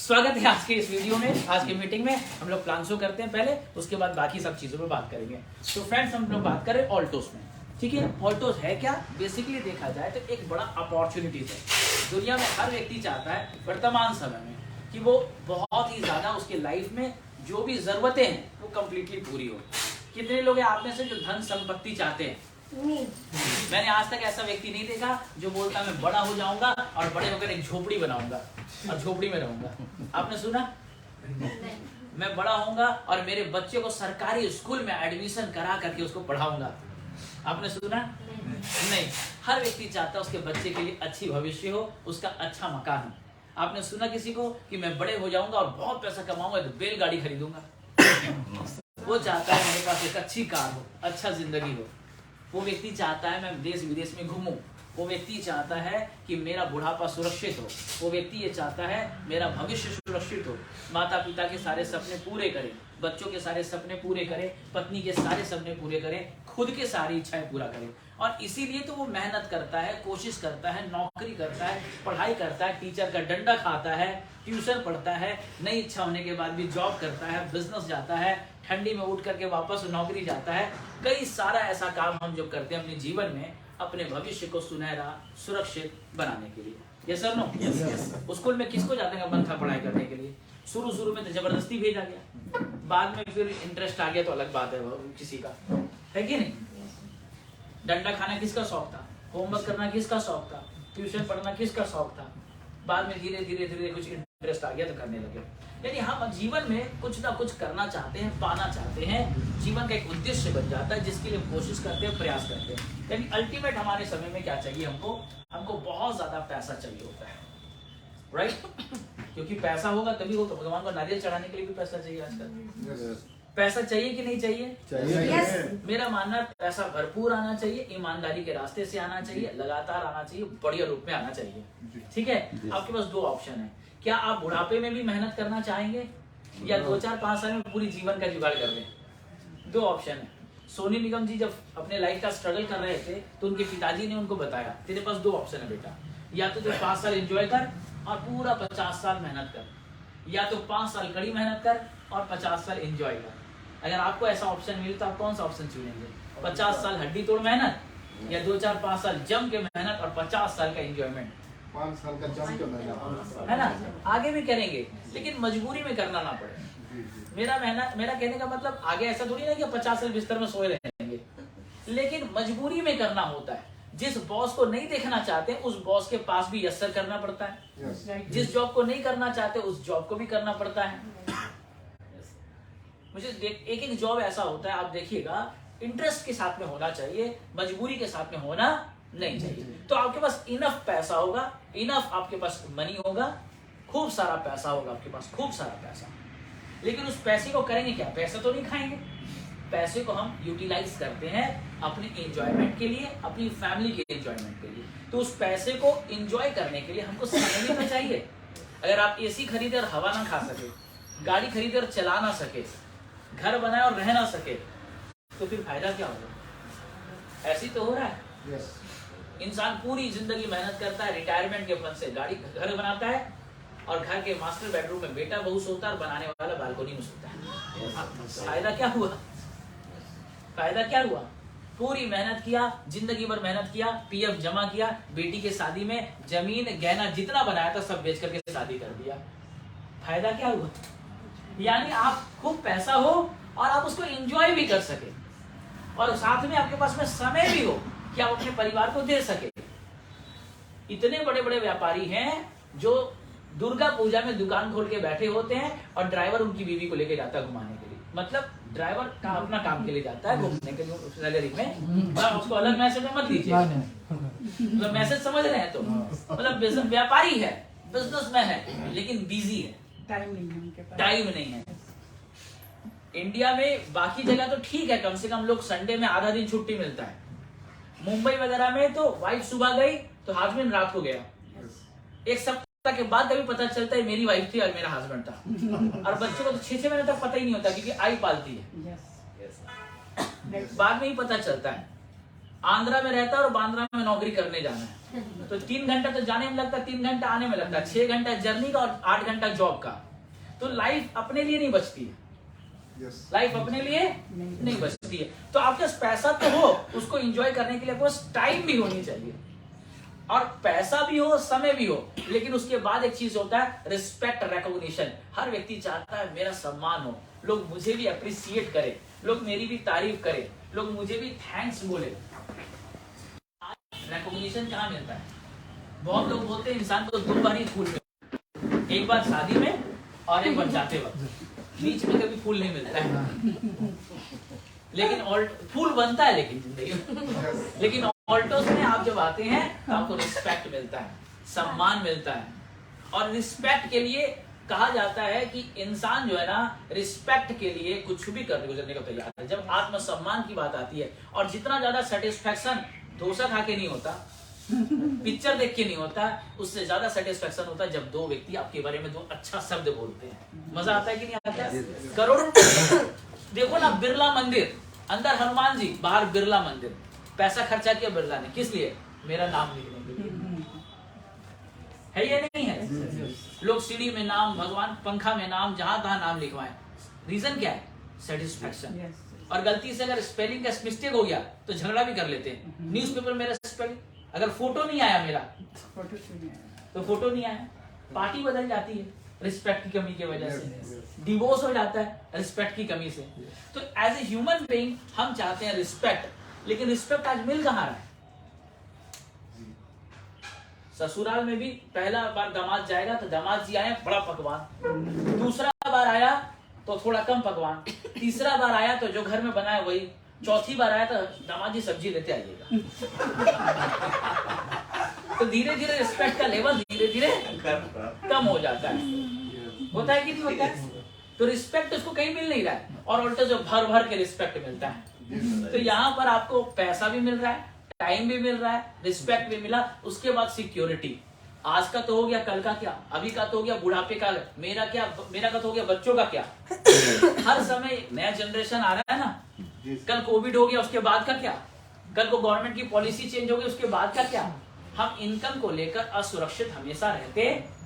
स्वागत है आज के इस वीडियो में। आज की मीटिंग में हम लोग प्लान शो करते हैं पहले, उसके बाद बाकी सब चीजों पे बात करेंगे। तो फ्रेंड्स, हम लोग बात करें ऑल्टोस में, ठीक है। ऑल्टोस है क्या? बेसिकली देखा जाए तो एक बड़ा अपॉर्चुनिटीज है। दुनिया में हर व्यक्ति चाहता है वर्तमान समय में कि वो बहुत ही ज्यादा उसके लाइफ में जो भी जरूरतें हैं वो कंप्लीटली पूरी हो। कितने लोग हैं आप में से जो धन संपत्ति चाहते हैं? मैंने आज तक ऐसा व्यक्ति नहीं देखा जो बोलता मैं बड़ा हो जाऊंगा और बड़े होकर एक झोपड़ी बनाऊंगा और झोपड़ी में रहूंगा। आपने सुना? मैं बड़ा होऊंगा और मेरे बच्चे को सरकारी स्कूल में एडमिशन करा करके उसको पढ़ाऊंगा। आपने सुना? नहीं। हर व्यक्ति चाहता है उसके बच्चे के लिए अच्छी भविष्य हो, उसका अच्छा मकान हो। आपने सुना किसी को कि मैं बड़े हो जाऊंगा और बहुत पैसा कमाऊंगा तो बैलगाड़ी खरीदूंगा? वो चाहता है मेरे पास एक अच्छी कार हो, अच्छा जिंदगी हो। वो व्यक्ति चाहता है मैं देश विदेश में घूमूं। वो व्यक्ति चाहता है कि मेरा बुढ़ापा सुरक्षित हो। वो व्यक्ति ये चाहता है मेरा भविष्य सुरक्षित हो। माता पिता के सारे सपने पूरे करे, बच्चों के सारे सपने पूरे करे, पत्नी के सारे सपने पूरे करे, खुद के सारी इच्छाएं पूरा करे। और इसीलिए तो वो मेहनत करता है, कोशिश करता है, नौकरी करता है, पढ़ाई करता है, टीचर का डंडा खाता है, ट्यूशन पढ़ता है, नई इच्छा होने के बाद भी जॉब करता है, बिजनेस जाता है, ठंडी में उठ करके वापस नौकरी जाता है। कई सारा ऐसा काम हम जो करते हैं अपने जीवन में अपने भविष्य को सुनहरा सुरक्षित बनाने के लिए। Yes sir no? स्कूल में किसको जाने का मन था पढ़ाई करने के लिए? शुरू में तो जबरदस्ती भेजा गया, बाद में फिर इंटरेस्ट आ गया तो अलग बात है वो किसी का, है कि नहीं? डंडा खाना किसका शौक था? होमवर्क करना किसका शौक था? ट्यूशन पढ़ना किसका शौक था? बाद में धीरे धीरे कुछ इंटरेस्ट आ गया तो करने लगे। यानी हम जीवन में कुछ ना कुछ करना चाहते हैं, पाना चाहते हैं, जीवन का एक उद्देश्य बन जाता है जिसके लिए कोशिश करते हैं, प्रयास करते हैं। यानी अल्टीमेट हमारे समय में क्या चाहिए? हमको बहुत ज्यादा पैसा चाहिए होता है, राइट? क्योंकि पैसा होगा तभी होगा। भगवान को नारियल चढ़ाने के लिए भी पैसा चाहिए आजकल। पैसा चाहिए कि नहीं चाहिए? चाहिए। मेरा मानना है पैसा भरपूर आना चाहिए, ईमानदारी के रास्ते से आना चाहिए, लगातार आना चाहिए, बढ़िया रूप में आना चाहिए, ठीक है। आपके पास दो ऑप्शन है। क्या आप बुढ़ापे में भी मेहनत करना चाहेंगे या 2-4-5 साल में पूरी जीवन का जुगाड़ कर लें? दो ऑप्शन है। सोनू निगम जी जब अपने लाइफ का स्ट्रगल कर रहे थे तो उनके पिताजी ने उनको बताया तेरे पास दो ऑप्शन है बेटा, या तो 5 साल एंजॉय कर और पूरा 50 साल मेहनत कर, या तो 5 साल कड़ी मेहनत कर और 50 साल एंजॉय कर। अगर आपको ऐसा ऑप्शन मिले तो आप कौन सा ऑप्शन चुनेंगे? 50 साल हड्डी तोड़ मेहनत या 2-4-5 साल जम के मेहनत और 50 साल का एंजॉयमेंट? 5 साल का जम के मेहनत है ना? आगे भी करेंगे लेकिन मजबूरी में करना ना पड़े। मेरा कहने का मतलब आगे ऐसा थोड़ी ना कि 50 साल बिस्तर में सोए रहेंगे, लेकिन मजबूरी में करना होता है। जिस बॉस को नहीं देखना चाहते उस बॉस के पास भी यस सर करना पड़ता है। जिस जॉब को नहीं करना चाहते उस जॉब को भी करना पड़ता है। मुझे एक जॉब ऐसा होता है, आप देखिएगा, इंटरेस्ट के साथ में होना चाहिए, मजबूरी के साथ में होना नहीं चाहिए। तो आपके पास इनफ पैसा होगा, इनफ आपके पास मनी होगा, खूब सारा पैसा होगा आपके पास, खूब सारा पैसा। लेकिन उस पैसे को करेंगे क्या? पैसा तो नहीं खाएंगे। पैसे को हम यूटिलाइज करते हैं अपने एंजॉयमेंट के लिए, अपनी फैमिली के एंजॉयमेंट के लिए। तो उस पैसे को एंजॉय करने के लिए हमको समय देना चाहिए। अगर आप एसी खरीदे और हवा ना खा सके, गाड़ी खरीदे और चला ना सके, घर बनाए और रह ना सके, तो फिर फायदा क्या होगा? ऐसी तो हो रहा है। इंसान पूरी जिंदगी मेहनत करता है, रिटायरमेंट के फंड से गाड़ी घर बनाता है और घर के मास्टर बेडरूम में बेटा बहू सोता है और बनाने वाला बालकोनी में सोता है। फायदा क्या हुआ? फायदा क्या हुआ? पूरी मेहनत किया, जिंदगी भर मेहनत किया, पीएफ जमा किया, बेटी के शादी में जमीन गहना जितना बनाया था सब बेच करके शादी कर दिया। फायदा क्या हुआ? यानी आप खूब पैसा हो और आप उसको एंजॉय भी कर सके और साथ में आपके पास में समय भी हो कि आप अपने परिवार को दे सके। इतने बड़े बड़े व्यापारी हैं जो दुर्गा पूजा में दुकान खोल के बैठे होते हैं और ड्राइवर उनकी बीवी को लेके जाता है घुमाने के लिए। मतलब ड्राइवर अपना काम के लिए जाता है घूमने के लिए सैलरी में, और उसको अलग मैसेज में मत दीजिए। मतलब मैसेज समझ रहे हैं? तो मतलब व्यापारी है, बिजनेस में है, लेकिन बिजी है, टाइम नहीं है। इंडिया में बाकी जगह तो ठीक है, कम से कम लोग संडे में आधा दिन छुट्टी मिलता है। मुंबई वगैरह में तो वाइफ सुबह गई तो हस्बैंड रात को गया। एक सप्ताह के बाद कभी पता चलता है मेरी वाइफ थी और मेरा हस्बैंड था। और बच्चों को तो 6 महीने तक पता ही नहीं होता क्योंकि आई पालती है। बाद में ही पता चलता है। आंध्रा में रहता है और बांद्रा में नौकरी करने जाना है, तो 3 घंटा तो जाने में लगता है, 3 घंटा आने में लगता है, 6 घंटा जर्नी का और 8 घंटा जॉब का। तो लाइफ अपने लिए नहीं बचती है, लाइफ अपने लिए नहीं बचती है। तो आपके पास पैसा तो हो, उसको एंजॉय करने के लिए आपके पास टाइम भी होनी चाहिए, और पैसा भी हो, समय भी हो। लेकिन उसके बाद एक चीज होता है रिस्पेक्ट, रिकॉग्निशन। हर व्यक्ति चाहता है मेरा सम्मान हो, लोग मुझे भी अप्रिशिएट करें, लोग मेरी भी तारीफ करें, लोग मुझे भी थैंक्स बोले। रिकॉग्निशन कहाँ मिलता है? बहुत लोग बोलते हैं इंसान को 2 बार ही फूल मिलता है, एक बार शादी में और एक बार जाते वक्त, बीच में कभी फूल नहीं मिलता है। लेकिन फूल बनता है लेकिन जिंदगी में। लेकिन ऑल्टोस में आप जब आते हैं तो आपको रिस्पेक्ट मिलता है, सम्मान मिलता है। और रिस्पेक्ट के लिए कहा जाता है कि इंसान जो है ना, रिस्पेक्ट के लिए कुछ भी करने गुजरने को तैयार है। जब आत्मसम्मान की बात आती है, और जितना ज्यादा सेटिस्फेक्शन डोसा खा के नहीं होता, पिक्चर देख के नहीं होता, उससे ज्यादा सेटिस्फेक्शन होता है जब 2 व्यक्ति आपके बारे में 2 अच्छा शब्द बोलते हैं। मजा आता है कि नहीं आता है? करोड़ों देखो ना, बिरला मंदिर, अंदर हनुमान जी, बाहर बिरला मंदिर। पैसा खर्चा किया बिरला ने, किस लिए? मेरा नाम लिखने के लिए। है ये नहीं है? लोग सीढ़ी में नाम, भगवान पंखा में नाम, जहां तहां नाम लिखवाएं। रीजन क्या है? सेटिस्फेक्शन। और गलती से अगर स्पेलिंग का मिस्टेक हो गया तो झगड़ा भी कर लेते हैं। न्यूज़पेपर मेरा स्पेलिंग, अगर फोटो नहीं आया मेरा, तो फोटो नहीं आया, पार्टी बदल जाती है रिस्पेक्ट की कमी की वजह से, डिवोर्स हो जाता है रिस्पेक्ट की कमी से। तो एज ए ह्यूमन बीइंग हम चाहते हैं रिस्पेक्ट, लेकिन रिस्पेक्ट आज मिल कहाँ रहा है? ससुराल में भी पहला बार दामाद जाएगा तो दामाद जी आए बड़ा पकवान, दूसरा बार आया तो थोड़ा कम पकवान, तीसरा बार आया तो जो घर में बनाया वही, चौथी बार आया तो दामाद जी सब्जी लेते आइएगा। तो धीरे धीरे रिस्पेक्ट का लेवल धीरे धीरे कम हो जाता है। होता है कि नहीं होता है? तो रिस्पेक्ट उसको कहीं मिल नहीं रहा है, और उल्टा जो भर भर के रिस्पेक्ट मिलता है। तो यहाँ पर आपको पैसा भी मिल रहा है, टाइम भी मिल रहा है, रिस्पेक्ट भी मिला। उसके बाद सिक्योरिटी, आज का तो हो गया, कल का क्या, अभी का तो हो गया, बुढ़ापे का मेरा क्या, मेरा का तो हो गया, बच्चों का क्या। हर समय नया जनरेशन आ रहा है ना, कल कोविड हो गया, उसके बाद का क्या, कल को गवर्नमेंट की पॉलिसी चेंज हो गई, उसके बाद का क्या। हम इनकम को लेकर असुरक्षित हमेशा रहते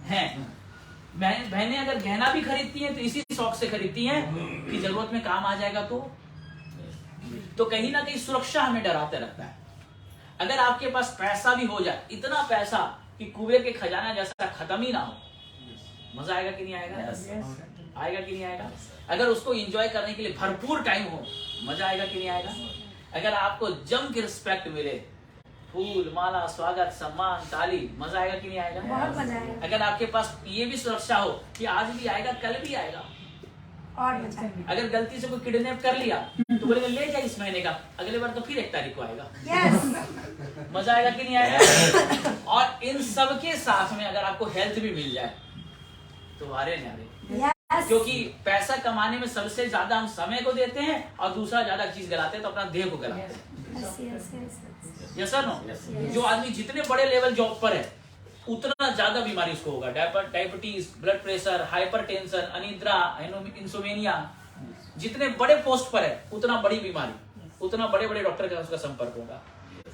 हैं। बहनें अगर गहना भी खरीदती हैं तो इसी शौक से खरीदती हैं कि जरूरत में काम आ जाएगा। तो कहीं ना कहीं सुरक्षा हमें डराते रखता है। अगर आपके पास पैसा भी हो जाए, इतना पैसा कि कुएं के खजाना जैसा खत्म ही ना हो, मजा आएगा कि नहीं आएगा? आएगा कि नहीं आएगा? अगर उसको एंजॉय करने के लिए भरपूर टाइम हो, मजा आएगा कि नहीं आएगा? अगर आपको जम के रिस्पेक्ट मिले, फूल माला, स्वागत, सम्मान, ताली, मजा आएगा कि नहीं आएगा? बहुत मजा आएगा। अगर आपके पास ये भी सुरक्षा हो कि आज भी आएगा, कल भी आएगा, और मजा आएगा। अगर गलती से कोई किडनैप कर लिया तो बोलेगा ले जा इस महीने का, अगले बार तो फिर 1 तारीख को आएगा। यस। मजा आएगा कि नहीं आएगा? और इन सब के साथ में अगर आपको हेल्थ भी मिल जाए तो वारे न्यारे। यस। क्योंकि पैसा कमाने में सबसे ज्यादा हम समय को देते हैं, और दूसरा ज्यादा चीज गलाते हैं तो अपना देह को गलाते हैं। Yes sir no? जो आदमी जितने बड़े लेवल जॉब पर है उतना ज्यादा बीमारी उसको होगा। डायबिटीज, ब्लड प्रेशर, हाइपरटेंशन, अनिद्रा, इंसोमेनिया। जितने बड़े पोस्ट पर है उतना बड़ी बीमारी, उतना बड़े बड़े डॉक्टर का उसका संपर्क होगा।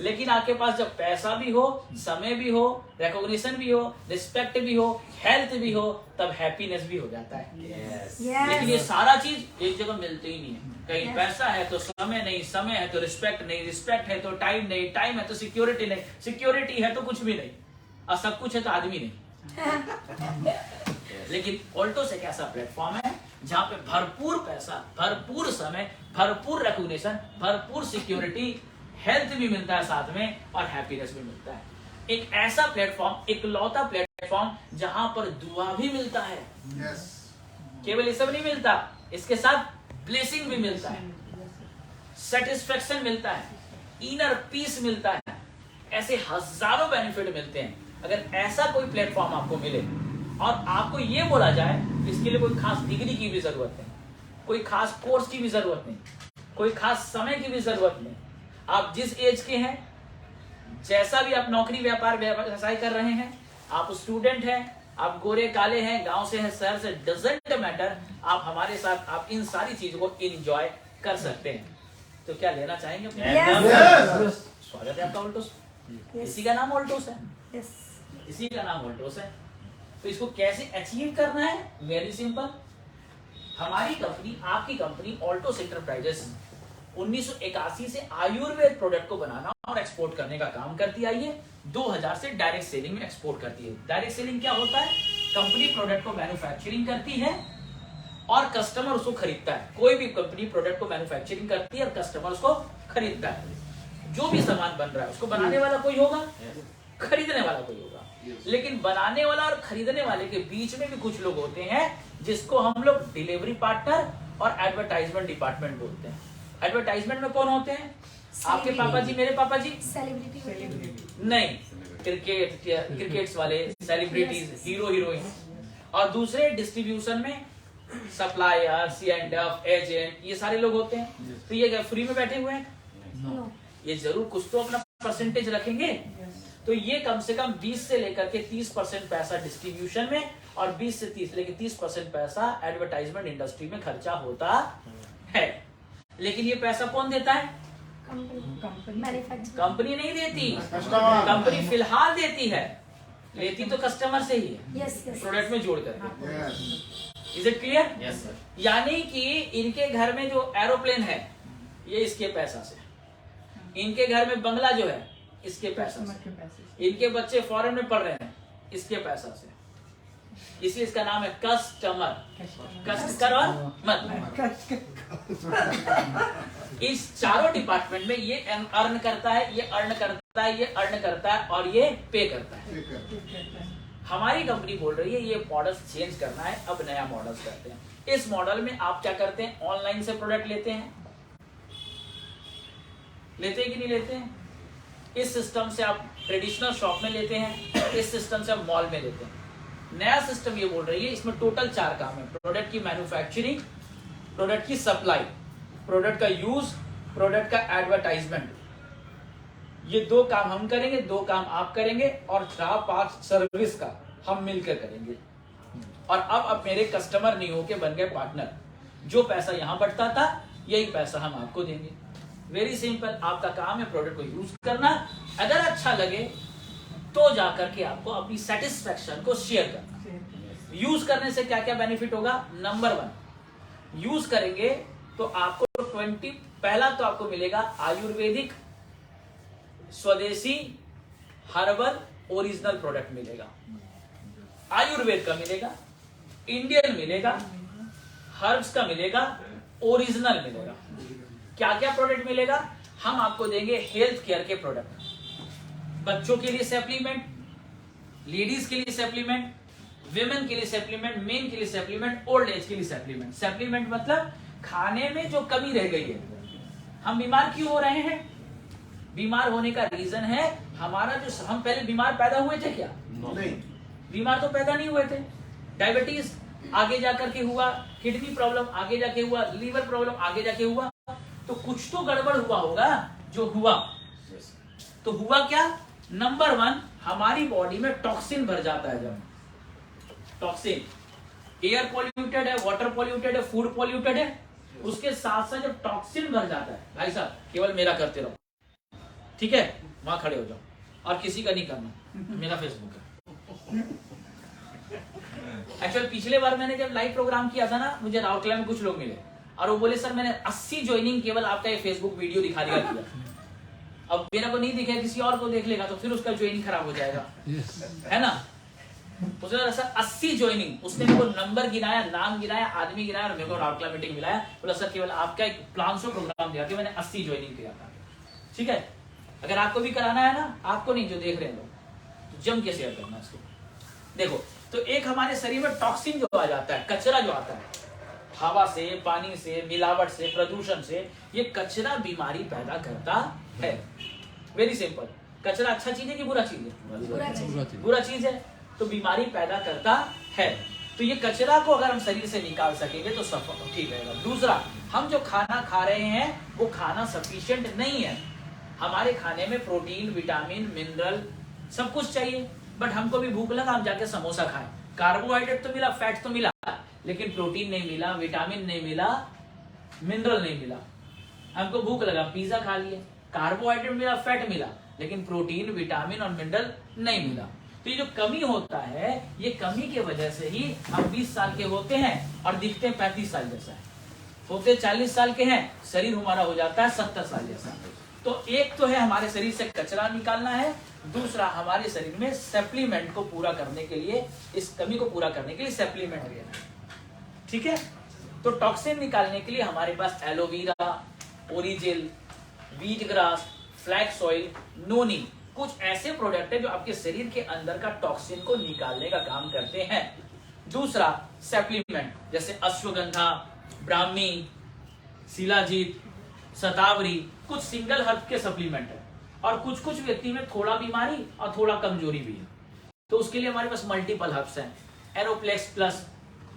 लेकिन आपके पास जब पैसा भी हो, समय भी हो, रिकॉग्निशन भी हो, रिस्पेक्ट भी हो, हेल्थ भी हो, तब हैप्पीनेस भी हो जाता है। लेकिन ये सारा चीज एक जगह मिलते ही नहीं है। कहीं पैसा है तो समय नहीं, समय है तो रिस्पेक्ट नहीं, रिस्पेक्ट है तो टाइम नहीं, टाइम है तो सिक्योरिटी नहीं, सिक्योरिटी है तो कुछ भी नहीं, और सब कुछ है तो आदमी नहीं। लेकिन ऑल्टोस एक ऐसा प्लेटफॉर्म है जहां पे भरपूर पैसा, भरपूर समय, भरपूर रिकॉग्निशन, भरपूर सिक्योरिटी, हेल्थ भी मिलता है साथ में, और हैप्पीनेस भी मिलता है। एक ऐसा प्लेटफॉर्म, एक लौता प्लेटफॉर्म जहां पर दुआ भी मिलता है। केवल ये सब नहीं मिलता, इसके साथ ब्लेसिंग भी मिलता है, सेटिस्फेक्शन मिलता है, इनर पीस मिलता है। ऐसे हजारों बेनिफिट मिलते हैं। अगर ऐसा कोई प्लेटफॉर्म आपको मिले और आपको ये बोला जाए, इसके लिए कोई खास डिग्री की भी जरूरत नहीं, कोई खास कोर्स की भी जरूरत नहीं, कोई खास समय की भी जरूरत नहीं। आप जिस एज के हैं, जैसा भी आप नौकरी, व्यापार, व्यवसाय कर रहे हैं, आप स्टूडेंट हैं, आप गोरे काले हैं, गांव से हैं, शहर से, डजंट मैटर, आप हमारे साथ आप इन सारी चीजों को एंजॉय कर सकते हैं। तो क्या लेना चाहेंगे? स्वागत है आपका ऑल्टोस। इसी का नाम ऑल्टोस है, यस इसी का नाम ऑल्टोस है। तो इसको कैसे अचीव करना है? Very simple. हमारी कंपनी, आपकी कंपनी ऑल्टोस एंटरप्राइजेस 1981 से आयुर्वेद प्रोडक्ट को बनाना और एक्सपोर्ट करने का काम करती आई है। 2000 से डायरेक्ट सेलिंग में एक्सपोर्ट करती है। डायरेक्ट सेलिंग क्या होता है? कंपनी प्रोडक्ट को मैन्युफैक्चरिंग करती है और कस्टमर उसको खरीदता है। कोई भी कंपनी प्रोडक्ट को मैन्युफैक्चरिंग करती है और कस्टमर उसको खरीदता है। जो भी सामान बन रहा है उसको बनाने वाला कोई होगा, खरीदने वाला कोई होगा। लेकिन बनाने वाला और खरीदने वाले के बीच में भी कुछ लोग होते हैं जिसको हम लोग डिलीवरी पार्टनर और एडवर्टाइजमेंट डिपार्टमेंट बोलते हैं। एडवर्टाइजमेंट में कौन होते हैं? आपके पापा जी, मेरे पापा जी? सेलिब्रिटी नहीं, क्रिकेट्स वाले, सेलिब्रिटीज, हीरो हीरोइन। और दूसरे डिस्ट्रीब्यूशन में सप्लायर, C&F, एजेंट, ये सारे लोग होते हैं। तो ये क्या फ्री में बैठे हुए हैं? नो ये जरूर कुछ तो अपना परसेंटेज रखेंगे। तो ये कम से कम 20 से लेकर के 30% पैसा डिस्ट्रीब्यूशन में और 20 से 30 लेकर 30% पैसा एडवर्टाइजमेंट इंडस्ट्री में खर्चा होता है। लेकिन ये पैसा कौन देता है? कंपनी मैन्युफैक्चर कंपनी नहीं देती, कस्टमर। कंपनी फिलहाल देती है, लेती तो कस्टमर से ही है, यस यस प्रोडक्ट में जोड़ कर। Yes. Is it clear? Yes sir. यानी कि इनके घर में जो एरोप्लेन है ये इसके पैसा से, इनके घर में बंगला जो है इसके पैसा से, इनके बच्चे फॉरेन में पढ़ रहे हैं इसके पैसा से। इसलिए इसका नाम है कस्टमर। इस चारों डिपार्टमेंट में ये अर्न करता है, ये अर्न करता है, ये अर्न करता है और ये पे करता है। ठीक है। हमारी कंपनी बोल रही है ये मॉडल्स चेंज करना है, अब नया मॉडल्स करते हैं। इस मॉडल में आप क्या करते हैं? ऑनलाइन से प्रोडक्ट लेते हैं, लेते हैं कि नहीं लेते हैं? इस सिस्टम से आप ट्रेडिशनल शॉप में लेते हैं, इस सिस्टम से आप मॉल में लेते हैं। नया सिस्टम ये बोल रही है इसमें टोटल 4 काम है: प्रोडक्ट की मैन्युफैक्चरिंग, प्रोडक्ट की सप्लाई, प्रोडक्ट का यूज, प्रोडक्ट का एडवर्टाइजमेंट। ये 2 काम हम करेंगे, 2 काम आप करेंगे और 4-5 सर्विस का हम मिलकर करेंगे। और अब मेरे कस्टमर नहीं होके बन गए पार्टनर। जो पैसा यहां बढ़ता था यही पैसा हम आपको देंगे। Very simple. आपका काम है प्रोडक्ट को यूज करना, अगर अच्छा लगे तो जाकर के आपको अपनी सेटिस्फेक्शन को शेयर करना। यूज करने से क्या क्या बेनिफिट होगा? नंबर 1, यूज करेंगे तो आपको 20 पहला तो आपको मिलेगा आयुर्वेदिक, स्वदेशी, हर्बल, ओरिजिनल प्रोडक्ट मिलेगा। आयुर्वेद का मिलेगा, इंडियन मिलेगा, हर्ब्स का मिलेगा, ओरिजिनल मिलेगा। क्या क्या प्रोडक्ट मिलेगा? हम आपको देंगे हेल्थ केयर के प्रोडक्ट, बच्चों के लिए सप्लीमेंट, लेडीज के लिए सप्लीमेंट, विमेन के लिए सप्लीमेंट, मेन के लिए सप्लीमेंट, ओल्ड एज के लिए सप्लीमेंट। सप्लीमेंट मतलब खाने में जो कमी रह गई है। हम बीमार क्यों हो रहे हैं? बीमार होने का रीजन है हमारा जो हम पहले बीमार पैदा हुए थे क्या? नहीं। बीमार तो पैदा नहीं हुए थे। डायबिटीज आगे जाकर के हुआ, किडनी प्रॉब्लम आगे जाके हुआ, लीवर प्रॉब्लम आगे जाके हुआ। तो कुछ तो गड़बड़ हुआ होगा जो हुआ। तो हुआ क्या? नंबर 1, हमारी बॉडी में टॉक्सिन भर जाता है। जब टॉक्सिन, एयर पॉल्यूटेड है, वाटर पॉल्यूटेड है, फूड पॉल्यूटेड है, उसके साथ साथ जब टॉक्सिन भर जाता है, भाई साहब केवल मेरा करते रहो, ठीक है? वहां खड़े हो जाओ और किसी का नहीं करना, मेरा फेसबुक है। एक्चुअल पिछले बार मैंने जब लाइव प्रोग्राम किया था ना, मुझे राउरकेला में कुछ लोग मिले और वो बोले सर मैंने 80 ज्वाइनिंग केवल आपका ये फेसबुक वीडियो दिखा दिया किया। अब मेरा को नहीं दिखे, किसी और को देख लेगा तो फिर उसका ज्वाइनिंग खराब हो जाएगा, है ना? उसने सर 80 ज्वाइनिंग, उसने मेरे को नंबर गिनाया, नाम गिनाया, आदमी गिनाया और मेरे को राउरकेला मीटिंग मिलाया। बोला सर केवल आपका एक प्लान शो प्रोग्राम दिया कि मैंने 80 ज्वाइनिंग किया था। ठीक है, अगर आपको भी कराना है ना, आपको नहीं जो देख रहे हैं लोग, तो जम के शेयर करना इसको। देखो, तो एक हमारे शरीर में टॉक्सिन जो आ जाता है, कचरा जो आता है हवा से, पानी से, मिलावट से, प्रदूषण से, ये कचरा बीमारी पैदा करता है। Very simple. कचरा अच्छा चीज है कि बुरा चीज है? बुरा चीज है, तो बीमारी पैदा करता है। तो ये कचरा को अगर हम शरीर से निकाल सकेंगे तो सब ठीक रहेगा। दूसरा, हम जो खाना खा रहे हैं वो खाना सफिशिएंट नहीं है। हमारे खाने में प्रोटीन, विटामिन, मिनरल सब कुछ चाहिए, बट हमको भी भूख लगा, हम जाके समोसा खाएं। कार्बोहाइड्रेट तो मिला, फैट तो मिला, लेकिन प्रोटीन नहीं मिला, विटामिन नहीं मिला, मिनरल नहीं मिला। हमको भूख लगा, पिज्जा खा लिए, कार्बोहाइड्रेट मिला, फैट मिला, लेकिन प्रोटीन, विटामिन और मिनरल नहीं मिला। तो ये जो कमी होता है, ये कमी की वजह से ही हम 20 साल के होते हैं और दिखते हैं 35 साल जैसा है। होते 40 साल के हैं, शरीर हमारा हो जाता है 70 साल जैसा। तो एक तो है हमारे शरीर से कचरा निकालना है, दूसरा हमारे शरीर में सप्लीमेंट को पूरा करने के लिए, इस कमी को पूरा करने के लिए सप्लीमेंट लेना है। ठीक है, तो टॉक्सिन निकालने के लिए हमारे पास एलोवेरा, ओरिजिल, wheat grass, flax oil, noni, कुछ ऐसे प्रोडक्ट है जो आपके शरीर के अंदर का टॉक्सिन को निकालने का काम करते हैं। दूसरा सप्लीमेंट, जैसे अश्वगंधा, ब्राह्मी, शिलाजीत, शतावरी, कुछ सिंगल हर्ब के सप्लीमेंट है। और कुछ कुछ व्यक्ति में थोड़ा बीमारी और थोड़ा कमजोरी भी है, तो उसके लिए हमारे पास मल्टीपल हर्ब्स हैं। एरोप्लेक्स प्लस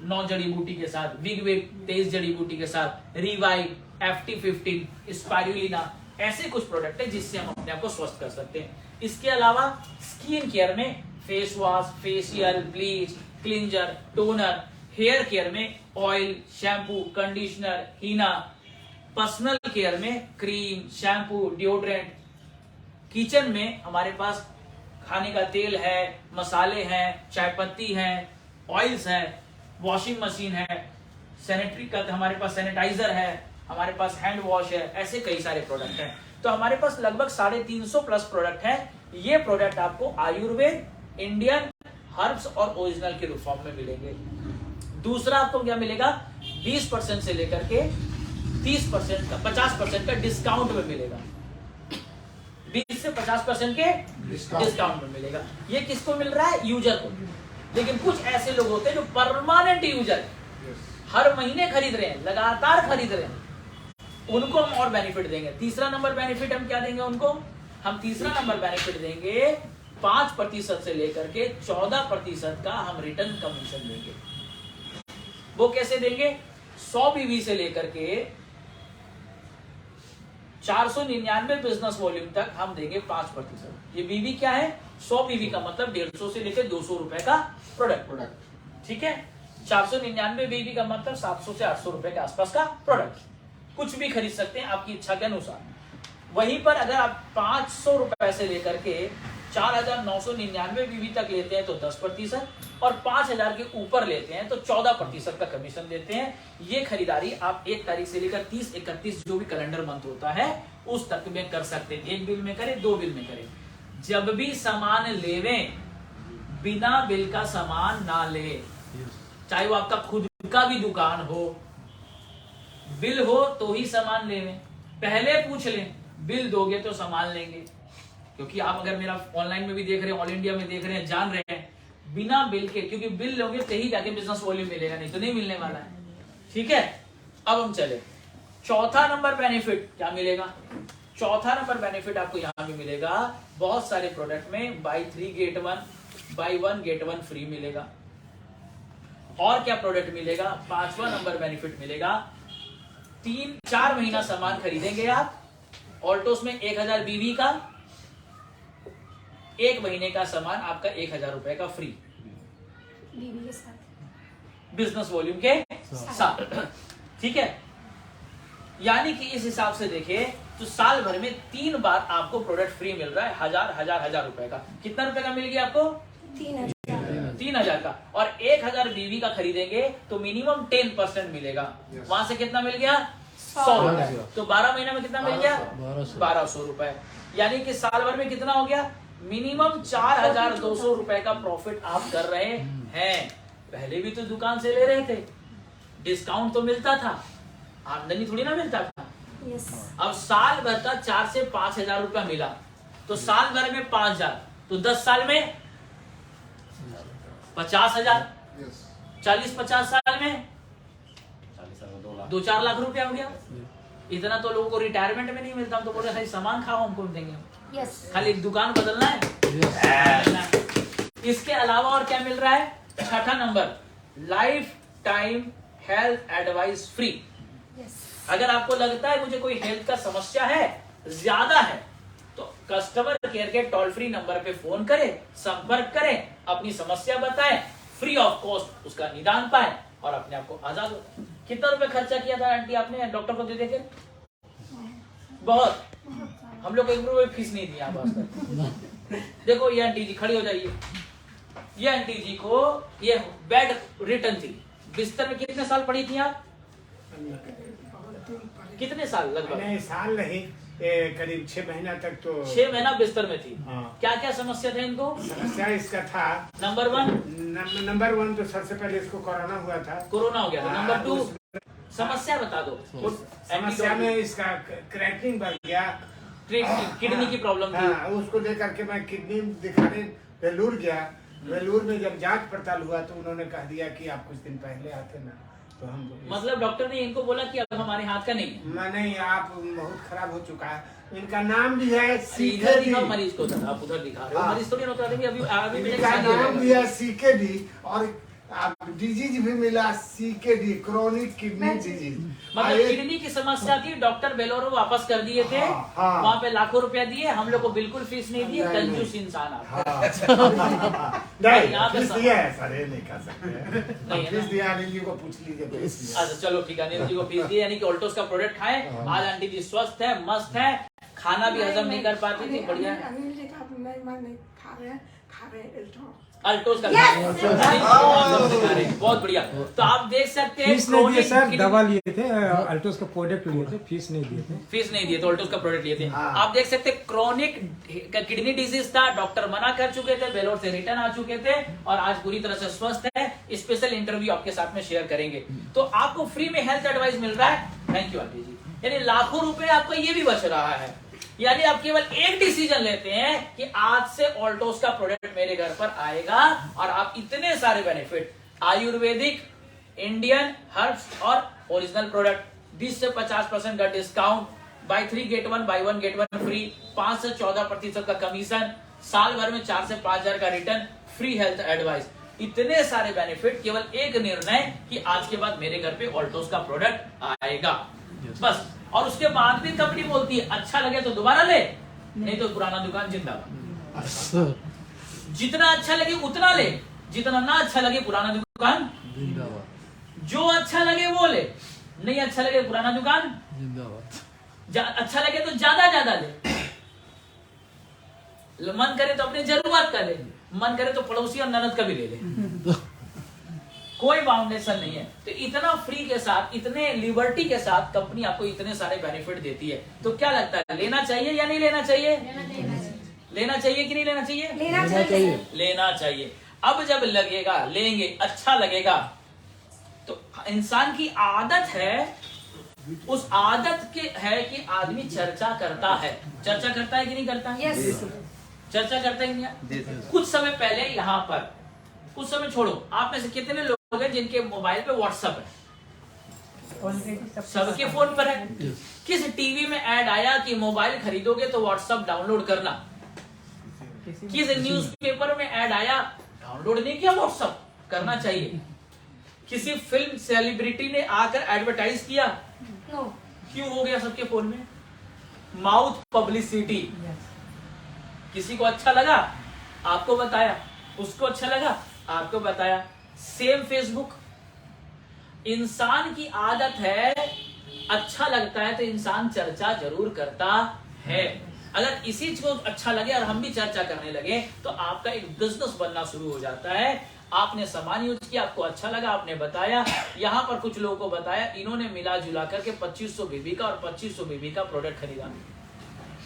9 जड़ी बूटी के साथ, विगवेट 23 जड़ी बूटी के साथ, रिवाइव, FT15, स्पाइरुलिना, ऐसे कुछ प्रोडक्ट है जिससे हम अपने आप को स्वस्थ कर सकते हैं। इसके अलावा स्किन केयर में face wash, facial, bleach, cleanser, toner, hair care में oil, shampoo, conditioner, henna, personal care में क्रीम, शैम्पू, डिओड्रेंट, किचन में हमारे पास खाने का तेल है, मसाले हैं, चाय पत्ती है, ऑयल्स है, वॉशिंग मशीन है, सैनिटरी का हमारे पास सैनिटाइजर है, हमारे पास हैंड वॉश है, ऐसे कई सारे प्रोडक्ट हैं। तो हमारे पास लगभग 350 प्लस प्रोडक्ट हैं। ये प्रोडक्ट आपको आयुर्वेद, इंडियन हर्ब्स और ओरिजिनल के रूप फॉर्म में मिलेंगे। दूसरा आपको क्या मिलेगा, 20% से लेकर के 30% का, 50% का डिस्काउंट में मिलेगा। 20 से 50% के डिस्काउंट में मिलेगा। ये किसको मिल रहा है, यूजर को। लेकिन कुछ ऐसे लोग होते हैं जो परमानेंट यूजर, हर महीने खरीद रहे हैं, लगातार खरीद रहे हैं, उनको हम और बेनिफिट देंगे। तीसरा नंबर बेनिफिट हम क्या देंगे उनको, हम तीसरा नंबर बेनिफिट देंगे 5% से लेकर के 14% का हम रिटर्न कमीशन देंगे। वो कैसे देंगे, 100 बीवी से लेकर के 499 बिजनेस वॉल्यूम तक हम देंगे 5%। ये बीवी क्या है, 100 बीवी का मतलब 150 से लेकर 200 रुपए का प्रोडक्ट। ठीक है, 499 बीवी का मतलब 700 से 800 रुपए के आसपास का प्रोडक्ट। कुछ भी खरीद सकते हैं आपकी इच्छा के अनुसार। वहीं पर अगर आप 500 रुपए से लेकर के 4,999 बीवी तक लेते हैं तो 10%, और 5,000 के ऊपर लेते हैं तो 14% का कमीशन देते हैं। ये खरीदारी आप 1 तारीख से लेकर 30-31 जो भी कैलेंडर मंथ होता है उस तक में कर सकते हैं। 1 बिल में करें, 2 बिल में करें। जब भी सामान लेवें, बिना बिल का सामान ना ले, चाहे वो आपका खुद का भी दुकान हो, बिल हो तो ही सामान लेवें। पहले पूछ लें, बिल दोगे तो सामान लेंगे। क्योंकि आप अगर मेरा ऑनलाइन में भी देख रहे हैं, ऑल इंडिया में देख रहे हैं, जान रहे हैं, बिना बिल के, क्योंकि बिल लोगे तो ही जाके बिजनेस वॉल्यूम मिलेगा, नहीं तो नहीं मिलने वाला है। ठीक है, अब हम चले, चौथा नंबर बेनिफिट क्या मिलेगा। चौथा नंबर बेनिफिट आपको यहां भी मिलेगा, बहुत सारे प्रोडक्ट में buy 3 get 1, buy 1 get 1 free मिलेगा। और क्या प्रोडक्ट मिलेगा, 5वां नंबर बेनिफिट मिलेगा, 3-4 महीना सामान खरीदेंगे आप, ऑल्टोस में 1000 बीवी का, 1 महीने का सामान आपका 1000 रुपए का फ्री, बीवी के साथ, बिजनेस वॉल्यूम के साथ। ठीक है, यानी कि इस हिसाब से देखिए तो साल भर में 3 बार आपको प्रोडक्ट फ्री मिल रहा है, 1000 रुपए का। कितना रुपए का मिल गया आपको, 3000 का। और 1000 बीवी का खरीदेंगे तो मिनिमम 10% मिलेगा। वहां से कितना मिल गया, 100 रुपए। तो 12 महीने में कितना मिल गया, 1200 रुपए। यानी कि साल भर में कितना हो गया, मिनिमम 4200 रुपए का प्रॉफिट आप कर रहे हैं। पहले भी तो दुकान से ले रहे थे, डिस्काउंट तो मिलता था, आमदनी थोड़ी ना मिलता था। अब साल भर का 4 से 5000 रुपया मिला, तो साल भर में 5000, तो 10 साल में 50,000, 40-50 साल में 2-4 लाख रुपया हो गया। इतना तो लोगों को रिटायरमेंट में नहीं मिलता। हम तो बोले खाली सामान खाओ, हमको देंगे, खाली एक दुकान बदलना है। इसके अलावा और क्या मिल रहा है, 6ठा number, lifetime health advice free. अगर आपको लगता है मुझे कोई हेल्थ का समस्या है, ज्यादा है, तो कस्टमर केयर के टोल फ्री नंबर पे फोन करें, संपर्क करें, अपनी समस्या बताएं, फ्री ऑफ कॉस्ट उसका निदान पाए और अपने आप को आजाद हो। कितना रुपए खर्चा किया था आंटी आपने डॉक्टर को दे देकर, बहुत, हम लोग 1 रुपए फीस नहीं दी आप आज तक। देखो ये आंटी जी खड़ी हो जाइए। ये आंटी जी को ये बेड रिटर्न थी, बिस्तर में कितने साल पड़ी थी आप? कितने साल लगभग? नहीं साल नहीं, करीब 6 महीना तक तो 6 महीना बिस्तर में थी। हाँ। क्या क्या समस्या थे इनको? समस्या इसका था नंबर 1 नंबर 1 तो सबसे पहले इसको कोरोना हुआ था। कोरोना हो गया था। हाँ, नंबर 2 समस्या बता दो। उस समस्या में इसका क्रैकिंग बढ़ गया, किडनी की प्रॉब्लम थी। हाँ, उसको लेकर के मैं किडनी दिखाने वेलूर गया। वेलूर में जब जांच पड़ताल हुआ तो उन्होंने कह दिया कि आप कुछ दिन पहले आते ना, तो हम मतलब डॉक्टर ने इनको बोला कि अब हमारे हाथ का नहीं है। मैं नहीं, आप बहुत खराब हो चुका है। इनका नाम भी है इधर सीके डी, दिखाओ मरीज को, आप उधर दिखा रहे हो। हाँ। मरीज थोड़ी ना उतरा देंगे अभी अभी मिलेगा, इनका शादी हो नाम भी जाएगा। है सीके डी, और डिजीज भी मिला CKD, chronic kidney disease. मतलब किडनी की समस्या थी, डॉक्टर बेलोरो वापस कर दिए थे। हाँ, हाँ। वहाँ पे लाखों रुपया दिए, हम लोग को बिल्कुल फीस नहीं दी। नहीं, कंजूस इंसान आप। नहीं, यहाँ पे फीस सब- दिया है सर, ये नहीं कह सकते नहीं है फीस ना? दिया, अनिल जी को पूछ लीजिए फीस दिया। अच्छा चलो ठीक है, अनिल जी को फीस दी, यानी कि ऑल्टोस का प्रोडक्ट खाएं। आज आंटी जी स्वस्थ है, मस्त है, खाना भी हजम नहीं कर पाती थी, बढ़िया है। अनिल जी का मैं खा रहे एल्टो। अल्टोस का Yes! बहुत बढ़िया। तो आप देख सकते हैं फीस नहीं दिए chronic सर, kidney- दवा लिए थे, अल्टोस का प्रोडक्ट लिए थे, फीस नहीं दिए थे। फीस नहीं दिए तो ऑल्टोस का प्रोडक्ट लिए थे। हाँ। आप देख सकते हैं क्रोनिक किडनी डिजीज था, डॉक्टर मना कर चुके थे, बेलोर से रिटर्न आ चुके थे, और आज पूरी तरह से स्वस्थ है। स्पेशल इंटरव्यू आपके साथ में शेयर करेंगे। तो आपको फ्री में हेल्थ एडवाइस मिल रहा है। थैंक यू आंटी जी। यानी लाखों रुपए आपका ये भी बच रहा है। यानी आप केवल एक डिसीजन लेते हैं कि आज से ऑल्टोस का प्रोडक्ट मेरे घर पर आएगा, और आप इतने सारे बेनिफिट, आयुर्वेदिक, इंडियन हर्ब्स और ओरिजिनल प्रोडक्ट, 20 से 50% का discount, buy 3 get 1 buy 1 get 1 free, 5 से 14% का कमीशन, साल भर में 4 से 5 हजार का रिटर्न, फ्री हेल्थ एडवाइस, इतने सारे बेनिफिट, केवल एक निर्णय कि आज के बाद मेरे घर पे ऑल्टोस का प्रोडक्ट आएगा, बस। और उसके बाद भी कंपनी बोलती है अच्छा लगे तो दोबारा ले, नहीं तो पुराना दुकान जिंदाबाद। जितना अच्छा लगे उतना ले, जितना ना अच्छा लगे पुराना दुकान जिंदाबाद। जो अच्छा लगे वो ले, नहीं अच्छा लगे पुराना दुकान जिंदाबाद। अच्छा लगे तो ज्यादा ले, मन करे तो अपनी जरूरत का ले, मन करे तो पड़ोसी और ननद का भी ले ले। कोई बाउंडेशन नहीं है। तो इतना फ्री के साथ, इतने लिबर्टी के साथ कंपनी आपको इतने सारे बेनिफिट देती है। तो क्या लगता है, लेना चाहिए या नहीं लेना चाहिए? लेना चाहिए कि नहीं लेना चाहिए? लेना चाहिए। अब जब लगेगा, लेंगे, अच्छा लगेगा, तो इंसान की आदत है, उस आदत के है कि आदमी चर्चा करता है। चर्चा करता है कि नहीं करता है? चर्चा करता है कि नहीं? कुछ समय पहले यहाँ पर, कुछ समय छोड़ो, आप में से कितने लोग हैं जिनके मोबाइल पे व्हाट्सएप है? सबके फोन पर है। किस टीवी में ऐड आया कि मोबाइल खरीदोगे तो व्हाट्सएप डाउनलोड करना? किस न्यूज़पेपर में ऐड आया, डाउनलोड नहीं किया, व्हाट्सएप करना चाहिए? किसी फिल्म सेलिब्रिटी ने आकर एडवर्टाइज किया? क्यों हो गया सबके फोन में? Mouth publicity. किसी को अच्छा लगा, आपको बताया, उसको अच्छा लगा, आपको बताया। Same Facebook. इंसान की आदत है, अच्छा लगता है तो इंसान चर्चा जरूर करता है। अगर इसी चीज को अच्छा लगे और हम भी चर्चा करने लगे तो आपका एक बिजनेस बनना शुरू हो जाता है। आपने सामान यूज किया, आपको अच्छा लगा, आपने बताया। यहाँ पर कुछ लोगों को बताया, इन्होंने मिला जुला करके 2500 बीबी का और 2500 बीबी का प्रोडक्ट खरीदा।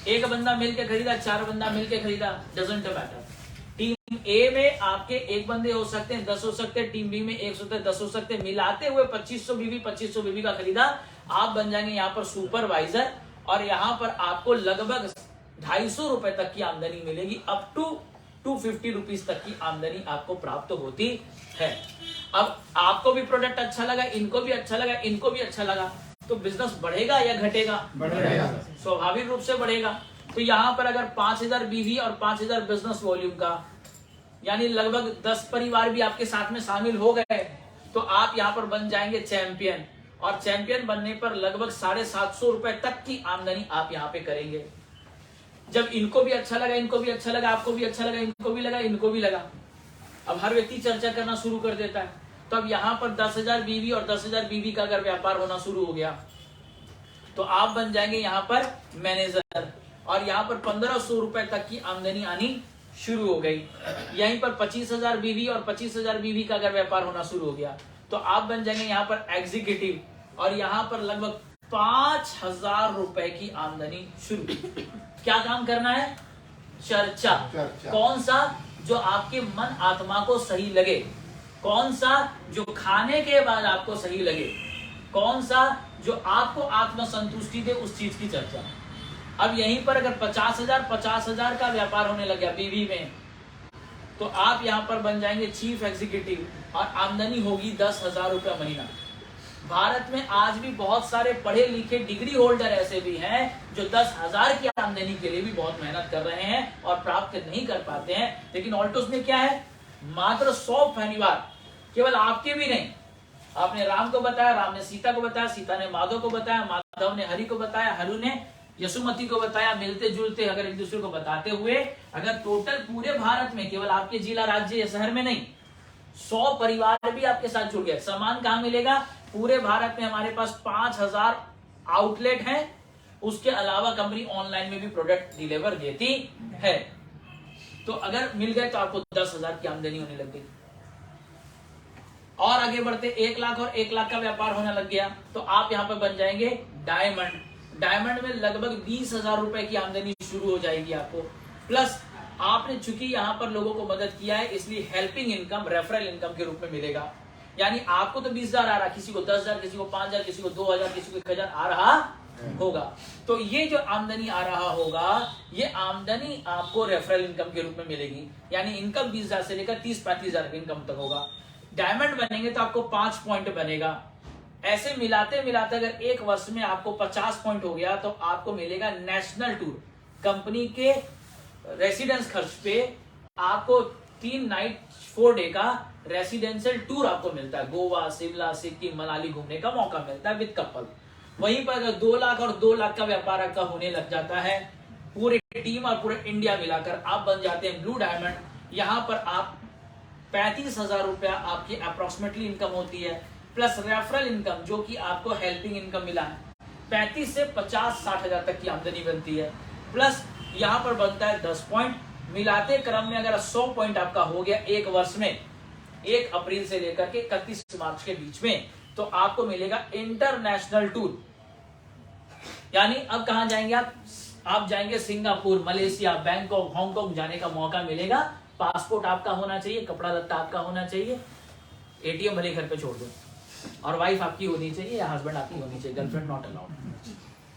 एक बंदा मिलके खरीदा, 4 बंदा मिलके खरीदा, डजंट मैटर। टीम ए में आपके 1 बंदे हो सकते हैं, 10 हो सकते हैं, टीम बी में 1 हो सकते हैं, 10 हो सकते हैं, मिलाते हुए 2500 बीबी का खरीदा। आप बन जाएंगे यहाँ पर सुपरवाइजर, और यहाँ पर आपको लगभग 250 रुपए तक की आमदनी मिलेगी। अप टू 250 रुपीज तक की आमदनी आपको प्राप्त होती है। अब आपको भी प्रोडक्ट अच्छा लगा, इनको भी अच्छा लगा, इनको भी अच्छा लगा, तो बिजनेस बढ़ेगा या घटेगा? बढ़ेगा। स्वाभाविक रूप से बढ़ेगा। तो यहाँ पर अगर 5000 बीवी और 5000 बिजनेस वॉल्यूम का, यानी लगभग 10 परिवार भी आपके साथ में शामिल हो गए, तो आप यहाँ पर बन जाएंगे चैंपियन। और चैंपियन बनने पर लगभग 750 रुपए तक की आमदनी आप यहाँ पे करेंगे। जब इनको भी अच्छा लगा, इनको भी अच्छा लगा, आपको भी अच्छा लगा, इनको भी लगा, इनको भी लगा, अब हर व्यक्ति चर्चा करना शुरू कर देता है। तो अब यहाँ पर 10,000 बीवी और 10,000 बीवी का अगर व्यापार होना शुरू हो गया, तो आप बन जाएंगे यहाँ पर मैनेजर। और यहाँ पर 1500 रुपए तक की आमदनी आनी शुरू हो गई। यहीं पर 25,000 बीवी और 25,000 बीवी का अगर व्यापार होना शुरू हो गया तो आप बन जाएंगे यहाँ पर एग्जीक्यूटिव और यहाँ पर लगभग 5,000 रुपए की आमदनी शुरू। क्या काम करना है? चर्चा। कौन सा? जो आपके मन आत्मा को सही लगे। कौन सा? जो खाने के बाद आपको सही लगे। कौन सा? जो आपको आत्मसंतुष्टि दे, उस चीज की चर्चा। अब यहीं पर अगर 50,000 का व्यापार होने लग गया बीवी में, तो आप यहां पर बन जाएंगे चीफ एग्जीक्यूटिव और आमदनी होगी 10,000 रुपया महीना। भारत में आज भी बहुत सारे पढ़े लिखे डिग्री होल्डर ऐसे भी हैं जो 10,000 की आमदनी के लिए भी बहुत मेहनत कर रहे हैं और प्राप्त नहीं कर पाते हैं। लेकिन ऑल्टोस में क्या है? मात्र 100 परिवार, केवल आपके भी नहीं। आपने राम को बताया, राम ने सीता को बताया, सीता ने माधव को बताया, माधव ने हरि को बताया, हरु ने यशोमती को बताया। मिलते जुलते अगर एक दूसरे को बताते हुए अगर टोटल पूरे भारत में, केवल आपके जिला राज्य या शहर में नहीं, 100 परिवार भी आपके साथ जुड़ गए। सामान कहाँ मिलेगा? पूरे भारत में हमारे पास 5,000 आउटलेट हैं। उसके अलावा कंपनी ऑनलाइन में भी प्रोडक्ट डिलीवर देती है। तो अगर मिल गए तो आपको 10,000 की आमदनी होने लग गई। और आगे बढ़ते 1 लाख और 1 लाख का व्यापार होने लग गया तो आप यहाँ पर बन जाएंगे डायमंड। डायमंड में लगभग 20,000 रुपए की आमदनी शुरू हो जाएगी आपको। प्लस आपने चूंकि यहाँ पर लोगों को मदद किया है, इसलिए हेल्पिंग इनकम, रेफरल इनकम के रूप में मिलेगा। यानी आपको तो 20,000 आ रहा, किसी को 10,000, किसी को 5,000, किसी को 2,000, किसी को 1,000 आ रहा होगा। तो ये जो आमदनी आ रहा होगा, ये आमदनी आपको रेफरल इनकम के रूप में मिलेगी। यानी इनकम 20,000 से लेकर 30-35,000 इनकम तक होगा। डायमंड बनेंगे तो आपको 5 पॉइंट बनेगा। ऐसे मिलाते मिलाते अगर एक वर्ष में आपको 50 पॉइंट हो गया तो आपको मिलेगा नेशनल टूर। कंपनी के रेसिडेंस खर्च पे आपको 3 नाइट 4 डे का रेसिडेंशियल टूर आपको मिलता है। गोवा, शिमला, सिक्किम, मनाली घूमने का मौका मिलता है विद कपल। वहीं पर अगर 2 लाख और 2 लाख का व्यापार आपका होने लग जाता है, पूरी टीम और पूरे इंडिया मिलाकर आप बन जाते हैं ब्लू डायमंड। यहाँ पर आप 35,000 रुपया आपकी अप्रोक्सीमेटली इनकम होती है, प्लस रेफरल इनकम जो कि आपको हेल्पिंग इनकम मिला है। 35 से 50-60 हजार तक की आमदनी बनती है। प्लस यहाँ पर बनता है 10 पॉइंट। मिलाते क्रम में अगर 100 पॉइंट आपका हो गया एक वर्ष में, 1 अप्रैल से लेकर के 31 मार्च के बीच में, तो आपको मिलेगा इंटरनेशनल टूर। यानी अब कहां जाएंगे आप जाएंगे सिंगापुर, मलेशिया, बैंकॉक, हांगकांग जाने का मौका मिलेगा। पासपोर्ट आपका होना चाहिए, कपड़ा लत्ता आपका होना चाहिए, एटीएम भले घर पे छोड़ दो, और वाइफ आपकी होनी चाहिए या हस्बैंड आपकी होनी चाहिए, गर्लफ्रेंड नॉट अलाउड।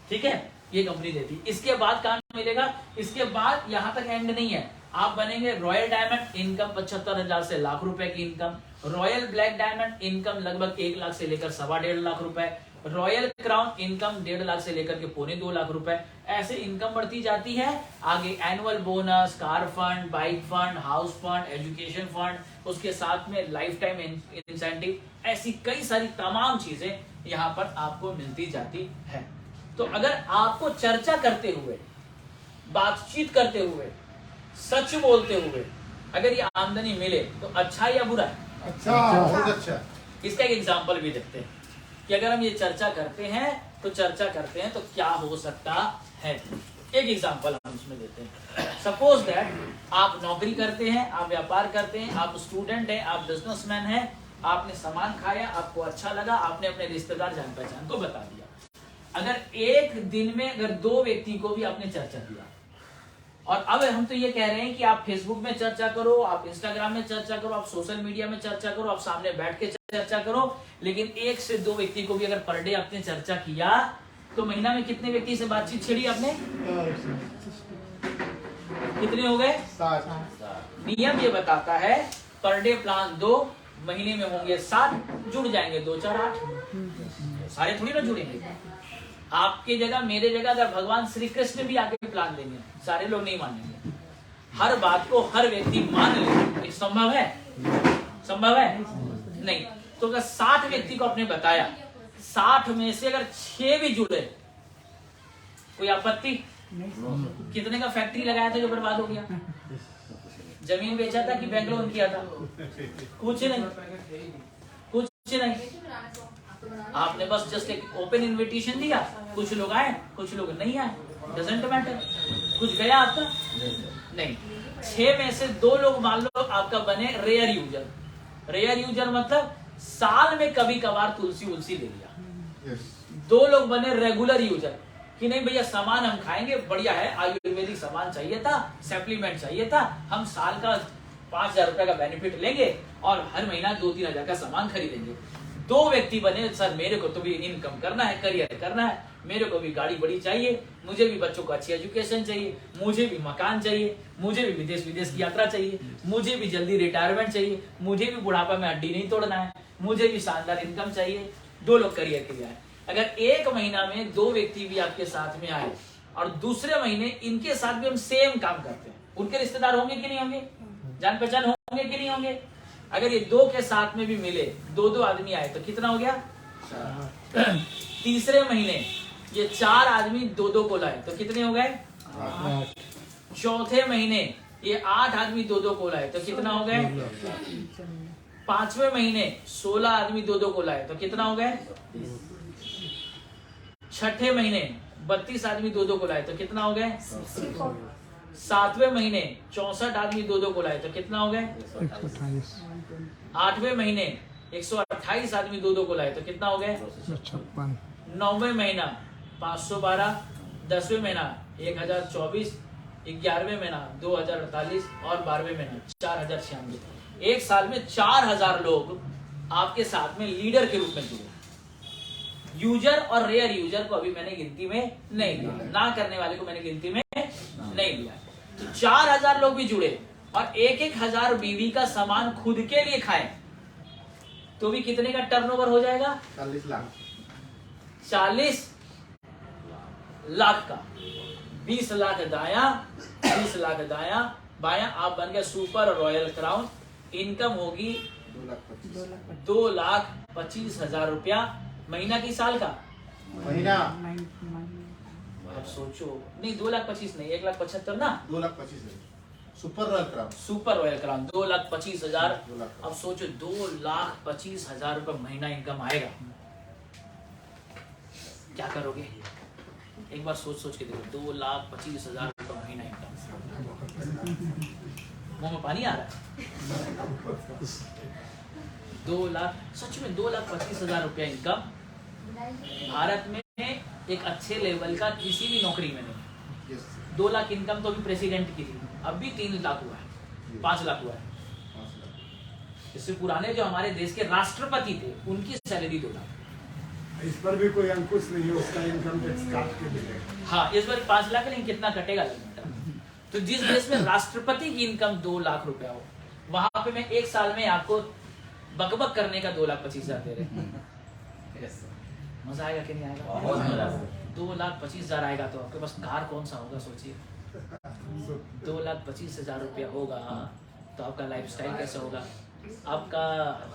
ठीक है, ये कंपनी देती। इसके बाद कहां मिलेगा? इसके बाद यहां तक एंड नहीं है, आप बनेंगे रॉयल डायमंड, इनकम 75,000 से लाख रुपए की income. Royal black diamond, income लगभग 1 लाख से लेकर 1.25 लाख रुपए। रॉयल क्राउन, इनकम 1.5 लाख से लेकर के 1.25 लाख रुपए। ऐसे इनकम बढ़ती जाती है। आगे annual bonus, car fund, bike fund, house fund, education fund, उसके साथ में लाइफ टाइम इंसेंटिव, ऐसी कई सारी तमाम चीजें यहाँ पर आपको मिलती जाती है। तो अगर आपको चर्चा करते हुए, बातचीत करते हुए, सच बोलते हुए अगर ये आमदनी मिले तो अच्छा या बुरा है? अच्छा, बहुत अच्छा। इसका एक एग्जांपल भी देखते हैं कि अगर हम ये चर्चा करते हैं तो क्या हो सकता है। एक एग्जांपल हम इसमें देते हैं। सपोज दैट आप नौकरी करते हैं, आप व्यापार करते हैं, आप स्टूडेंट हैं, आप बिजनेसमैन हैं, आपने सामान खाया, आपको अच्छा लगा, आपने अपने रिश्तेदार जान पहचान को बता दिया। अगर एक दिन में अगर 2 व्यक्ति को भी आपने चर्चा किया, और अब हम तो ये कह रहे हैं कि आप फेसबुक में चर्चा करो, आप इंस्टाग्राम में चर्चा करो, आप सोशल मीडिया में चर्चा करो, आप सामने बैठ के चर्चा करो, लेकिन 1 से 2 व्यक्ति को भी अगर पर डे आपने चर्चा किया तो महीना में कितने व्यक्ति से बातचीत छेड़ी आपने? कितने हो गए? 7। नियम ये बताता है पर डे प्लान 2, महीने में होंगे 7, जुड़ जाएंगे 2 4 8। सारे थोड़ी ना जुड़ेंगे। आपके जगह, मेरे जगह अगर भगवान श्री कृष्ण भी आके प्लान देंगे, सारे लोग नहीं मानेंगे। हर बात को हर व्यक्ति मान ले, संभव है? संभव है? नहीं। तो अगर 60 व्यक्ति को आपने बताया, 60 में से अगर 6 भी जुड़े, कोई आपत्ति? कितने का फैक्ट्री लगाया था जो बर्बाद हो गया? जमीन बेचा था कि बैंक लोन किया था? कुछ नहीं, कुछ नहीं। आपने बस जस्ट एक ओपन इनविटेशन दिया, कुछ लोग आए कुछ लोग नहीं आए, डजेंट मैटर। कुछ गया आपका नहीं। 6 में से 2 लोग मान लो आपका बने रेयर यूजर। रेयर यूजर मतलब साल में कभी कभार तुलसी उलसी ले लिया। 2 लोग बने रेगुलर यूजर कि नहीं भैया सामान हम खाएंगे, बढ़िया है, आयुर्वेदिक सामान चाहिए था, सप्लीमेंट चाहिए था, हम साल का 5,000 रुपए का बेनिफिट लेंगे और हर महीना 2-3 हजार का सामान खरीदेंगे। 2 व्यक्ति बने, सर मेरे को तो भी इनकम करना है, करियर करना है, मेरे को भी गाड़ी बड़ी चाहिए, मुझे भी बच्चों को अच्छी एजुकेशन चाहिए, मुझे भी मकान चाहिए, मुझे भी विदेश की यात्रा चाहिए, मुझे भी जल्दी रिटायरमेंट चाहिए, मुझे भी बुढ़ापा में हड्डी नहीं तोड़ना है, मुझे भी शानदार इनकम चाहिए। 2 लोग करियर के लिए आए। अगर 1 महीना में 2 व्यक्ति भी आपके साथ में आए और दूसरे महीने इनके साथ भी हम सेम काम करते हैं, उनके रिश्तेदार होंगे कि नहीं होंगे, जान पहचान होंगे कि नहीं होंगे? अगर ये 2 के साथ में भी मिले, 2-2 आदमी आए तो कितना हो गया? 4। तीसरे महीने ये 4 आदमी 2-2 को लाए तो कितने हो गए? 8। चौथे महीने ये 8 आदमी 2-2 को लाए तो कितना हो गए? 5वें महीने 16 आदमी 2-2 को लाए तो कितना हो गए? 6ठे महीने 32 आदमी 2-2 को लाए तो कितना हो गए? 7वें महीने 64 आदमी 2-2 को लाए तो कितना हो गए? 8वें महीने 128 आदमी 2-2 को लाए तो कितना हो गए? 9वें महीना 512, 10वें महीना 1024, 11वें महीना 2048 और 12वें महीना 4096। एक साल में 4000 लोग आपके साथ में लीडर के रूप में जुड़े। यूजर और रेयर यूजर को अभी मैंने गिनती में नहीं लिया, ना करने वाले को मैंने गिनती में नहीं लिया। तो 4000 लोग भी जुड़े और 1-1000 बीवी का सामान खुद के लिए खाए तो भी कितने का टर्नओवर हो जाएगा? 40 लाख। 40 लाख का 20 लाख दाया, 20 लाख दाया बाया, आप बन गए सुपर रॉयल क्राउन। इनकम होगी 2,25,000 रुपया महीना की, साल का महीना। अब सोचो, नहीं 2,25,000 नहीं, 1,75,000 ना, 2,25,000 super royal crown. Super royal crown 2,25,000। अब सोचो 2,25,000 रुपये महीना इनकम आएगा, क्या करोगे? एक बार सोच के देखो, 2,25,000 रुपये महीना इनकम। मुंह में पानी आ रहा है। 2 लाख, सच में 2,25,000 रुपया इनकम भारत में एक अच्छे लेवल का किसी भी नौकरी में नहीं। 2 लाख इनकम तो अभी प्रेसिडेंट की थी, अब भी 3 लाख हुआ है, 5 लाख हुआ है। इससे पुराने जो हमारे देश के राष्ट्रपति थे उनकी सैलरी 2 लाख। इस पर भी कोई अंकुश नहीं है, उसका इनकम टैक्स काट के मिलेगा। हाँ, इस बार 5 लाख, लेकिन कितना कटेगा लगता। तो जिस देश में राष्ट्रपति की इनकम 2 लाख रुपया हो, वहां पे मैं एक साल में आपको बकबक करने का 2,25,000 दे रहे हैं। मजा आएगा कि नहीं आएगा? 2,25,000 आएगा तो आपके पास कार कौन सा होगा सोचिए। 2,25,000 रुपया होगा तो आपका लाइफस्टाइल कैसा होगा? आपका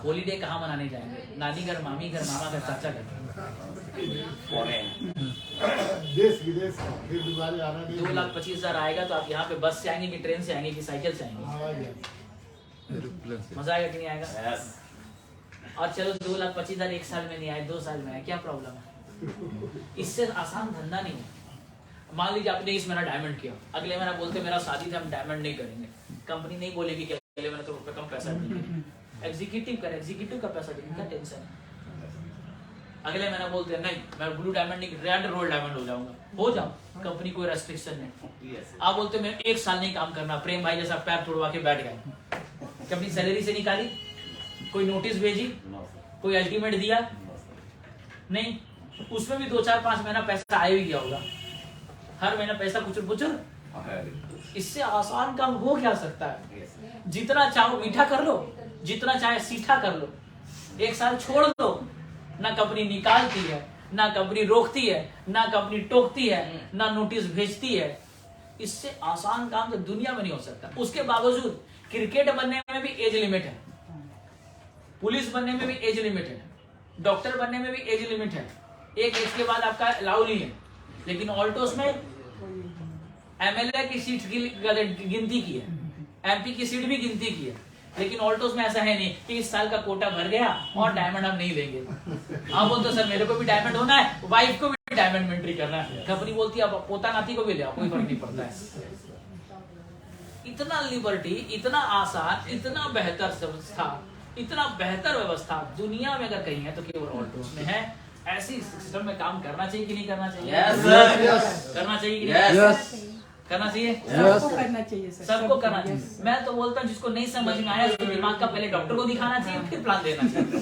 हॉलीडे कहाँ मनाने जाएंगे? नानी घर, मामी घर, मामा घर, चाचा घर, देश विदेश फिर दोबारा आना नहीं। 2,25,000 आएगा तो आप यहाँ पे बस से आएंगे कि ट्रेन से आएंगे कि साइकिल से आएंगे? मजा आएगा कि नहीं आएगा? और चलो 2,25,000 एक साल में नहीं आए, 2 साल में आए, क्या प्रॉब्लम है? इससे आसान धंधा नहीं है। मान लीजिए आपने इस महीना डायमंड किया, अगले महीना बोलते मेरा शादी था, हम डायमंड नहीं करेंगे। कंपनी नहीं बोलेगी कि अगले महीने तो रुपए कम पैसा देंगे। एग्जीक्यूटिव कर, एग्जीक्यूटिव का पैसा देंगे, क्या टेंशन है? अगले महीना बोलते हैं नहीं मैं ब्लू डायमंड नहीं, रेड रोल डायमंड हो जाऊंगा, हो जाओ, कंपनी कोई रेस्ट्रिक्शन नहीं। आप बोलते मैं 1 साल नहीं काम करना, प्रेम भाई जैसा पैर तोड़वा के बैठ गए, कंपनी सैलरी से निकाली, कोई नोटिस भेजी, कोई अल्टीमेट दिया नहीं, उसमें भी 2-4-5 महीना पैसा आया ही गया होगा, हर महीना पैसा कुचुर पुचुर। इससे आसान काम हो क्या सकता है? जितना चाहो मीठा कर लो, जितना चाहे सीठा कर लो, 1 साल छोड़ दो, ना कंपनी निकालती है, ना कंपनी रोकती है, ना कंपनी टोकती है, ना नोटिस भेजती है। इससे आसान काम तो दुनिया में नहीं हो सकता। उसके बावजूद क्रिकेट बनने में भी एज लिमिट है, पुलिस बनने में भी एज लिमिट है, डॉक्टर बनने में भी एज लिमिट है। एक एज के बाद आपका अलाउ नहीं है। लेकिन ऑल्टोस में एमएलए की सीट की गिनती की है, एमपी की सीट भी गिनती की है, लेकिन ऑल्टोस में ऐसा है नहीं कि इस साल का कोटा भर गया और डायमंड हम नहीं देंगे। आप बोलते सर मेरे को भी डायमंड होना है, वाइफ को भी डायमंड में एंट्री करना है, कंपनी बोलती है अब पोता नाती को भी ले आओ, कोई फर्क नहीं पड़ता है। इतना लिबर्टी, इतना आसान, इतना बेहतर व्यवस्था, इतना बेहतर व्यवस्था दुनिया में अगर कहीं है तो केवल ऑल्टोस में है। ऐसी सिस्टम में काम करना चाहिए कि नहीं करना चाहिए? करना चाहिए कि नहीं? करना चाहिए, सबको करना चाहिए सर, सबको करना चाहिए। मैं तो बोलता हूँ जिसको नहीं समझ में आया उसको दिमाग का पहले डॉक्टर को दिखाना चाहिए, फिर प्लान देना चाहिए।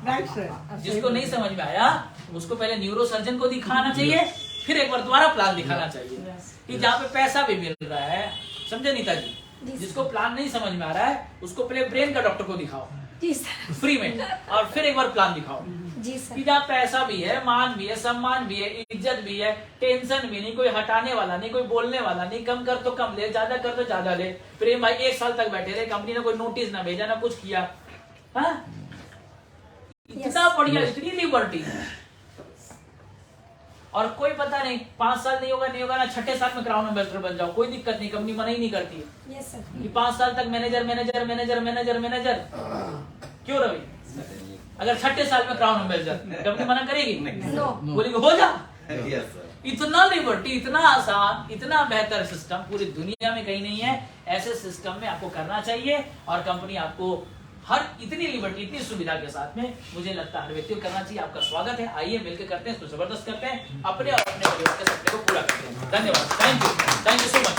Right sir. जिसको नहीं समझ में आया उसको पहले न्यूरो सर्जन को दिखाना चाहिए, फिर एक बार दोबारा प्लान दिखाना चाहिए कि जहाँ पे पैसा भी मिल रहा है। समझे नीता जी? जिसको प्लान नहीं समझ में आ रहा है उसको पहले ब्रेन का डॉक्टर को दिखाओ जी सर। फ्री में, और फिर एक बार प्लान दिखाओ जी कि सर। जहाँ पैसा भी है, मान भी है, सम्मान भी है, इज्जत भी है, टेंशन भी नहीं, कोई हटाने वाला नहीं, कोई बोलने वाला नहीं, कम कर तो कम ले, ज्यादा कर तो ज्यादा ले। प्रेम भाई 1 साल तक बैठे रहे, कंपनी ने कोई नोटिस ना भेजा ना कुछ किया। हाँ? इतना बढ़िया, इतनी लिबर्टी, और कोई पता नहीं 5 साल नहीं होगा ना, 6ठे साल में क्राउन एम्बेसडर बन जाओ, कोई दिक्कत नहीं, कंपनी मना ही नहीं करती है। Yes sir. कि 5 साल तक manager manager manager manager manager क्यों रवि? अगर 6ठे साल में क्राउन एम्बेसडर, कंपनी मना करेगी? नो। बोलेगी हो जा। इतना लिबर्टी, इतना आसान, इतना बेहतर सिस्टम पूरी दुनिया में कहीं नहीं है। ऐसे सिस्टम में आपको करना चाहिए, और कंपनी आपको हर इतनी लिबर्टी, इतनी सुविधा के साथ में मुझे लगता है हर व्यक्ति को करना चाहिए। आपका स्वागत है, आइए मिलकर करते हैं, इसको जबरदस्त करते हैं, अपने और अपने परिवार के सपने को पूरा करते हैं। धन्यवाद, थैंक यू सो मच।